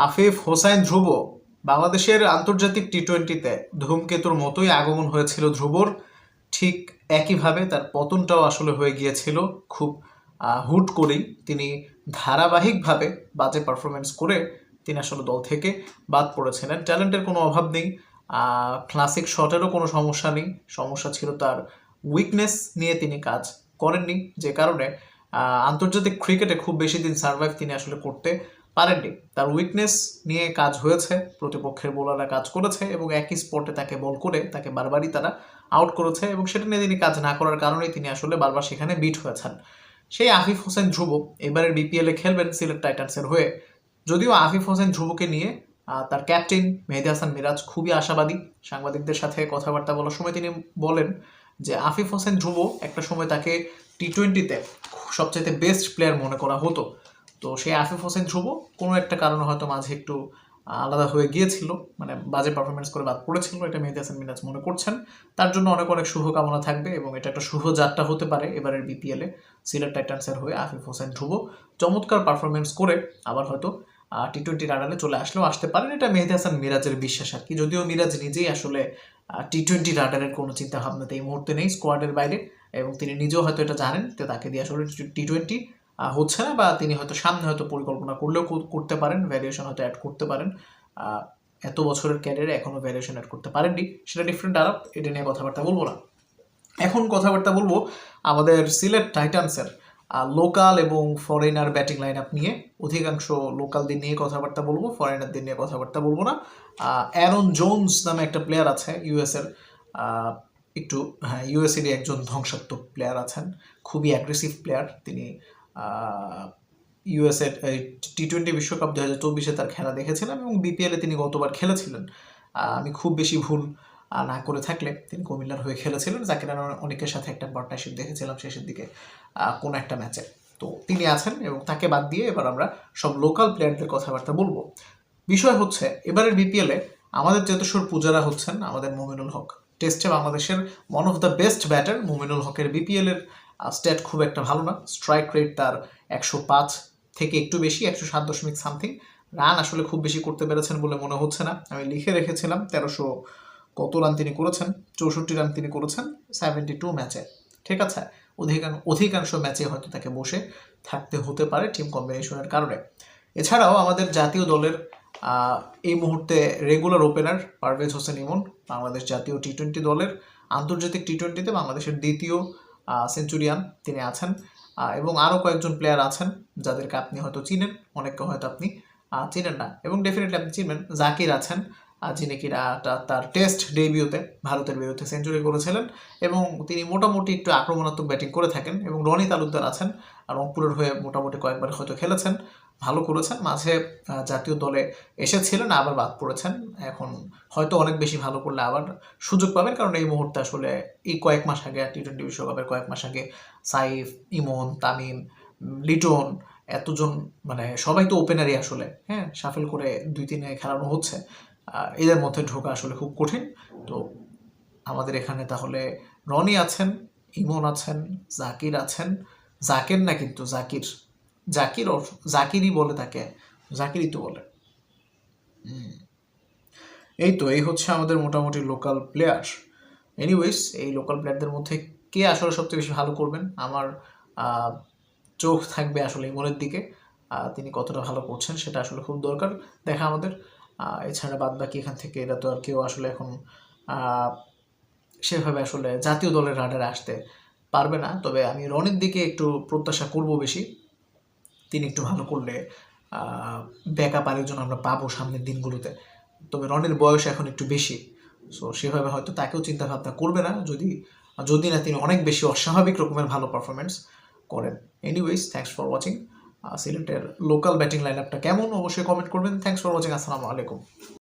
আফিফ হোসাইন ধ্রুব বাংলাদেশের আন্তর্জাতিক টি-20-তে ধূমকেতুর মতোই আগমন হয়েছিল ধ্রুবর। ঠিক একইভাবে তার পতনটাও আসলে হয়ে গিয়েছিল খুব হুট করেই। তিনি ধারাবাহিকভাবে বাজে পারফরমেন্স করে তিনি আসলে দল থেকে বাদ পড়েছিলেন। ট্যালেন্টের কোনো অভাব নেই, ক্লাসিক শটেরও কোনো সমস্যা নেই, সমস্যা ছিল তার উইকনেস নিয়ে তিনি কাজ করেননি, যে কারণে আন্তর্জাতিক ক্রিকেটে খুব বেশি দিন সার্ভাইভ তিনি আসলে করতে পারেননি। তার উইকনেস নিয়ে কাজ হয়েছে, প্রতিপক্ষের বোলাররা কাজ করেছে এবং একই স্পটে তাকে বল করে তাকে বারবারই তারা আউট করেছে এবং সেটা নিয়ে তিনি কাজ না করার কারণেই তিনি আসলে বারবার সেখানে বিট হয়েছেন। সেই আফিফ হোসেন ধ্রুব এবারের বিপিএলে খেলবেন সিলেট টাইটান্সের হয়ে। যদিও আফিফ হোসেন ধ্রুবকে নিয়ে তার ক্যাপ্টেন মেহেদী হাসান মিরাজ খুবই আশাবাদী। সাংবাদিকদের সাথে কথাবার্তা বলার সময় তিনি বলেন যে আফিফ হোসেন ধ্রুব একটা সময় তাকে টি-20-তে সবচেয়ে বেস্ট প্লেয়ার মনে করা হতো। তো সেই আফিফ হোসেন ধ্রুব কোনো একটা কারণে হয়তো মাঝে একটু আলাদা হয়ে গিয়েছিল, মানে বাজে পারফরমেন্স করে বাদ পড়েছিল, এটা মেহেদী হাসান মিরাজ মনে করছেন। তার জন্য অনেক অনেক শুভকামনা থাকবে এবং এটা একটা শুভ যাত্রা হতে পারে এবারের বিপিএলে সিলেট টাইটান্সের হয়ে আফিফ হোসেন ধ্রুব চমৎকার পারফরমেন্স করে আবার হয়তো টি-20 রাডারে চলে আসলেও আসতে পারেন, এটা মেহেদী হাসান মিরাজের বিশ্বাস আর কি। যদিও মিরাজ নিজেই আসলে টি-20 রাডারের কোনো চিন্তা ভাবনাতে এই মুহূর্তে নেই স্কোয়াডের বাইরে, এবং তিনি নিজেও হয়তো এটা জানেন যে তাকে দিয়ে আসলে টি-20 হচ্ছে না, বা তিনি হয়তো সামনে হয়তো পরিকল্পনা করলেও করতে পারেন, ভ্যারিয়েশন হয়তো অ্যাড করতে পারেন। এত বছরের ক্যারিয়ারে এখনও ভ্যারিয়েশন অ্যাড করতে পারেননি, সেটা ডিফারেন্ট আলাপ, এটা নিয়ে কথাবার্তা বলবো না। এখন কথাবার্তা বলবো আমাদের সিলেট টাইটান্সের লোকাল এবং ফরেনার ব্যাটিং লাইন আপ নিয়ে। অধিকাংশ লোকালদের নিয়ে কথাবার্তা বলবো, ফরেনারদের নিয়ে কথাবার্তা বলবো না। অ্যারন জোন্স নামে একটা প্লেয়ার আছে ইউএসের, একটু হ্যাঁ ইউএসএরই একজন ধ্বংসাত্মক প্লেয়ার আছেন, খুবই অ্যাগ্রেসিভ প্লেয়ার। তিনি ইউএসের টি-20 বিশ্বকাপ 2024 তার খেলা দেখেছিলাম এবং বিপিএলে তিনি গতবার খেলেছিলেন। আমি খুব বেশি ভুল না করে থাকলে তিনি কুমিল্লার হয়ে খেলেছিলেন। জাকির অনেকের সাথে একটা পার্টনারশিপ দেখেছিলাম শেষের দিকে কোনো একটা ম্যাচে। তো তিনি আছেন এবং তাকে বাদ দিয়ে এবার আমরা সব লোকাল প্লেয়ারদের কথাবার্তা বলবো। বিষয় হচ্ছে এবারের বিপিএলে আমাদের চেতেশ্বর পূজারা হচ্ছেন আমাদের মুমিনুল হক। টেস্টে বাংলাদেশের one of the best batter Mominul হকের বিপিএলের স্ট্যাট খুব একটা ভালো না। স্ট্রাইক রেট তার 105 থেকে একটু বেশি, 107 দশমিক সামথিং। রান আসলে খুব বেশি করতে পেরেছেন বলে মনে হচ্ছে না। আমি লিখে রেখেছিলাম 1300 কত রান তিনি করেছেন, 64 রান তিনি করেছেন 72 ম্যাচে। ঠিক আছে, অধিকাংশ ম্যাচে হয়তো তাকে বসে থাকতে হতে পারে টিম কম্বিনেশনের কারণে। এছাড়াও আমাদের জাতীয় দলের এই মুহূর্তে রেগুলার ওপেনার পারভেজ হোসেন ইমন, বাংলাদেশ জাতীয় টি-20 দলের আন্তর্জাতিক টি-20তে বাংলাদেশের দ্বিতীয় সেঞ্চুরিয়ান তিনি আছেন। এবং আরও কয়েকজন প্লেয়ার আছেন যাদেরকে আপনি হয়তো চিনেন, অনেককে হয়তো আপনি চিনেন না, এবং ডেফিনেটলি আপনি চিনবেন। জাকির আছেন, যিনি কিনা তার টেস্ট ডেবিউতে ভারতের বিরুদ্ধে সেঞ্চুরি করেছিলেন এবং তিনি মোটামুটি একটু আক্রমণাত্মক ব্যাটিং করে থাকেন। এবং রনি তালুকদার আছেন, রংপুরের হয়ে মোটামুটি কয়েকবার হয়তো খেলেছেন, ভালো করেছেন। মাঝে জাতীয় দলে এসেছিলেন, আবার বাদ পড়েছেন। এখন হয়তো অনেক বেশি ভালো করলে আবার সুযোগ পাবেন, কারণ এই মুহূর্তে আসলে এই কয়েক মাস আগে টি-20 বিশ্বকাপের কয়েক মাস আগে সাইফ, ইমন, তামিম, লিটন, এতজন মানে সবাই তো ওপেনারই আসলে, হ্যাঁ, শাফেল করে 2-3 খেলানো হচ্ছে। এদের মধ্যে ঢোকা আসলে খুব কঠিন। তো আমাদের এখানে তাহলে রনি আছেন, ইমন আছেন, জাকির আছেন, জাকির না কিন্তু জাকিরই বলে তাকে, জাকিরই তো বলে। এই হচ্ছে আমাদের মোটামুটি লোকাল প্লেয়ার। এনিওয়েজ, এই লোকাল প্লেয়ারদের মধ্যে কে আসলে সবচেয়ে বেশি ভালো করবেন, আমার চোখ থাকবে আসলে ইমনের দিকে। তিনি কতটা ভালো করছেন সেটা আসলে খুব দরকার দেখা আমাদের। এছাড়া বাদ বাকি এখান থেকে এরা তো আর কেউ আসলে এখন সেভাবে আসলে জাতীয় দলের রাডারে আসতে পারবে না। তবে আমি রনির দিকে একটু প্রত্যাশা করব বেশি। তিনি একটু ভালো করলে ব্যাকআপ আরেকজন আমরা পাবো সামনের দিনগুলোতে। তবে রনির বয়স এখন একটু বেশি, সো সেভাবে হয়তো তাকেও চিন্তাভাবনা করবে না যদি না তিনি অনেক বেশি অস্বাভাবিক রকমের ভালো পারফরমেন্স করেন। Anyways, thanks for watching. সিলেটের লোকাল ব্যাটিং লাইন আপটা কেমন অবশ্যই কমেন্ট করবেন। Thanks for watching. আসসালামু আলাইকুম।